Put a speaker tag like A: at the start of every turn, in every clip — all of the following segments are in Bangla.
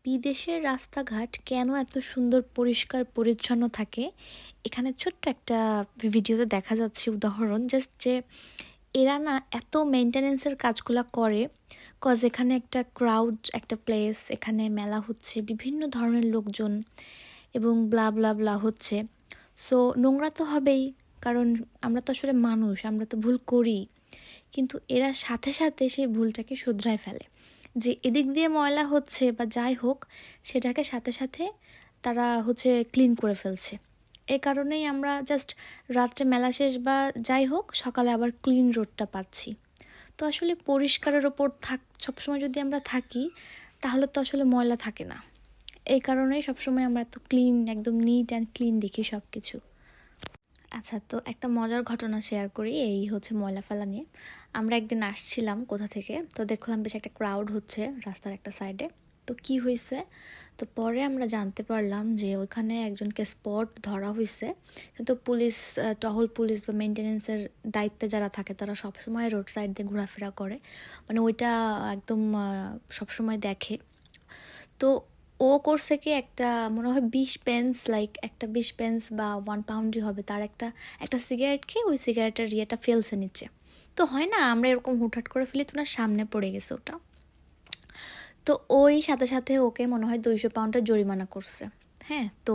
A: বিদেশের রাস্তাঘাট কেন এত সুন্দর পরিষ্কার পরিচ্ছন্ন থাকে এখানে ছোট্ট একটা ভিডিওতে দেখা যাচ্ছে উদাহরণ জাস্ট যে এরা না এত মেনটেনেন্সের কাজগুলো করে কজ এখানে একটা ক্রাউড একটা প্লেস এখানে মেলা হচ্ছে বিভিন্ন ধরনের লোকজন এবং ব্লা ব্লা ব্লা হচ্ছে সো নোংরা তো হবেই কারণ আমরা তো আসলে মানুষ আমরা তো ভুল করি কিন্তু এরা সাথে সাথে সেই ভুলটাকে শুধরায় ফেলে যে এদিক দিয়ে ময়লা হচ্ছে বা যাই হোক সেটাকে সাথে সাথে তারা হচ্ছে ক্লিন করে ফেলছে এই কারণেই আমরা জাস্ট রাত্রে মেলা শেষ বা যাই হোক সকালে আবার ক্লিন রোডটা পাচ্ছি তো আসলে পরিষ্কারের ওপর সবসময় যদি আমরা থাকি তাহলে তো আসলে ময়লা থাকে না এই কারণেই সবসময় আমরা এত ক্লিন একদম নিট অ্যান্ড ক্লিন দেখি সব কিছু আচ্ছা তো একটা মজার ঘটনা শেয়ার করি এই হচ্ছে ময়লা ফেলা নিয়ে আমরা একদিন আসছিলাম কোথা থেকে তো দেখলাম বেশ একটা ক্রাউড হচ্ছে রাস্তার একটা সাইডে তো কি হয়েছে তো পরে আমরা জানতে পারলাম যে ওইখানে একজনকে স্পট ধরা হয়েছে কিন্তু পুলিশ টহল পুলিশ বা মেনটেনেন্সের দায়িত্বে যারা থাকে তারা সবসময় রোড সাইড দিয়ে ঘোরাফেরা করে মানে ওইটা একদম সবসময় দেখে তো ও করছে কি একটা মনে হয় 20 পেন্স লাইক একটা 20 পেন্স বা 1 পাউন্ডই হবে তার একটা একটা সিগারেট খেয়ে ওই সিগারেটের ইয়েটা ফেলছে নিচে তো হয় না আমরা এরকম হুটহাট করে ফেলি তো না সামনে পড়ে গেছে ওটা তো ওই সাথে সাথে ওকে মনে হয় 200 পাউন্ডের জরিমানা করছে হ্যাঁ তো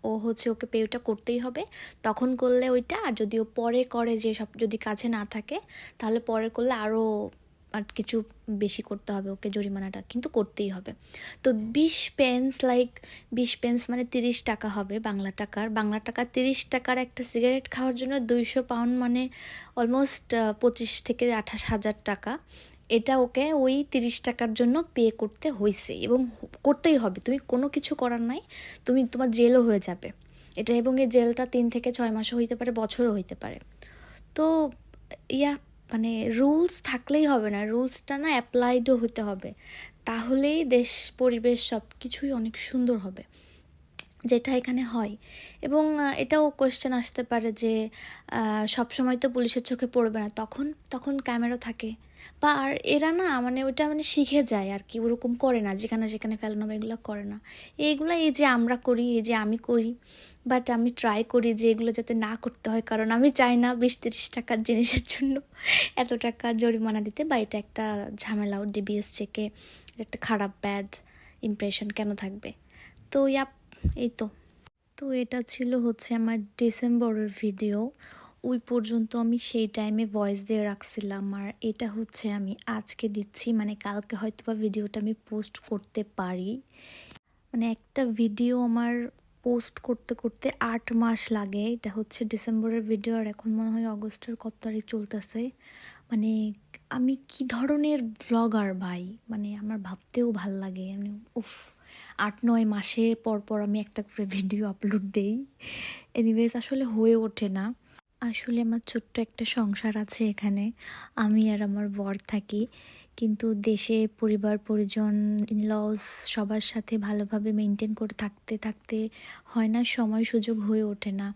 A: ও হচ্ছে ওকে পেটা করতেই হবে তখন করলে ওইটা আর যদি ও পরে করে যে সব যদি কাছে না থাকে তাহলে পরে করলে আরও আর কিছু বেশি করতে হবে ওকে জরিমানাটা কিন্তু করতেই হবে তো 20 পেন্স লাইক 20 পেন্স মানে 30 টাকা হবে বাংলা টাকা 30 টাকার একটা সিগারেট খাওয়ার জন্য 200 পাউন্ড মানে অলমোস্ট 25 থেকে 28 হাজার টাকা এটা ওকে ওই 30 টাকার জন্য পে করতে হয়েছে এবং করতেই হবে তুমি কোনো কিছু করার নাই তুমি তোমার জেলও হয়ে যাবে এটা এবং এই জেলটা 3 থেকে 6 মাসও হইতে পারে বছরও হইতে পারে তো ইয়া মানে রুলস থাকলেই হবে না রুলসটা না অ্যাপ্লাইডও হতে হবে তাহলেই দেশ পরিবেশ সব কিছুই অনেক সুন্দর হবে যেটা এখানে হয় এবং এটাও কোয়েশ্চেন আসতে পারে যে সব সময় তো পুলিশের চোখে পড়বে না তখন তখন ক্যামেরা থাকে বা আর এরা না মানে ওইটা মানে শিখে যায় আর কি ওরকম করে না যেখানে যেখানে ফেলানো এগুলো করে না এইগুলো এই যে আমরা করি এই যে আমি করি বাট আমি ট্রাই করি যে এগুলো যাতে না করতে হয় কারণ আমি চাই না 20-30 টাকার জিনিসের জন্য এত টাকা জরিমানা দিতে বা এটা একটা ঝামেলাও ডিবিএস চেকে একটা খারাপ ব্যাড ইমপ্রেশন কেন থাকবে তো এই তো তো এটা ছিল হচ্ছে আমার ডিসেম্বরের ভিডিও ওই পর্যন্ত আমি সেই টাইমে ভয়েস দিয়ে রাখছিলাম আর এটা হচ্ছে আমি আজকে দিচ্ছি মানে কালকে হয়তো বা ভিডিওটা আমি পোস্ট করতে পারি মানে একটা ভিডিও আমার পোস্ট করতে করতে 8 মাস লাগে এটা হচ্ছে ডিসেম্বরের ভিডিও আর এখন মনে হয় অগস্টের কত তারিখ চলতেছে মানে আমি কি ধরনের ভ্লগার ভাই মানে আমার ভাবতেও ভাল লাগে আমি উফ 8-9 মাসের পর পর আমি একটা করে ভিডিও আপলোড দেই এনিওয়েজ আসলে হয়ে ওঠে না আসলে আমার ছোট্ট একটা সংসার আছে এখানে আমি আর আমার বর থাকি কিন্তু দেশে পরিবার পরিজন ইনলস সবার সাথে ভালোভাবে মেনটেন করে থাকতে থাকতে হয় না সময় সুযোগ হয়ে ওঠে না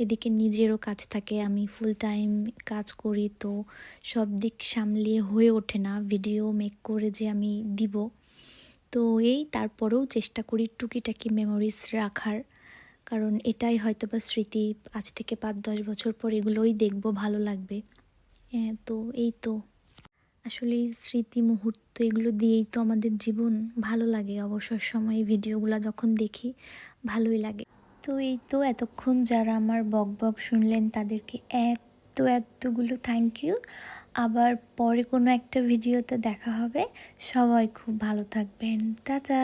A: এদিকে নিজেরও কাজ থাকে আমি ফুল টাইম কাজ করি তো সব দিক সামলিয়ে হয়ে ওঠে না ভিডিও মেক করে যে আমি দিব তো এই তারপরেও চেষ্টা করি টুকিটাকি মেমোরিজ রাখার কারণ এটাই হয়তো বা স্মৃতি আজ থেকে 5-10 বছর পর এগুলোই দেখবো ভালো লাগবে হ্যাঁ তো এই তো আসলে এই স্মৃতি মুহূর্ত এগুলো দিয়েই তো আমাদের জীবন ভালো লাগে অবসর সময় ভিডিওগুলো যখন দেখি ভালোই লাগে তো এই তো এতক্ষণ যারা আমার বক বক শুনলেন তাদেরকে এতগুলো থ্যাংক ইউ আবার পরে কোনো একটা ভিডিওতে দেখা হবে সবাই খুব ভালো থাকবেন টাটা।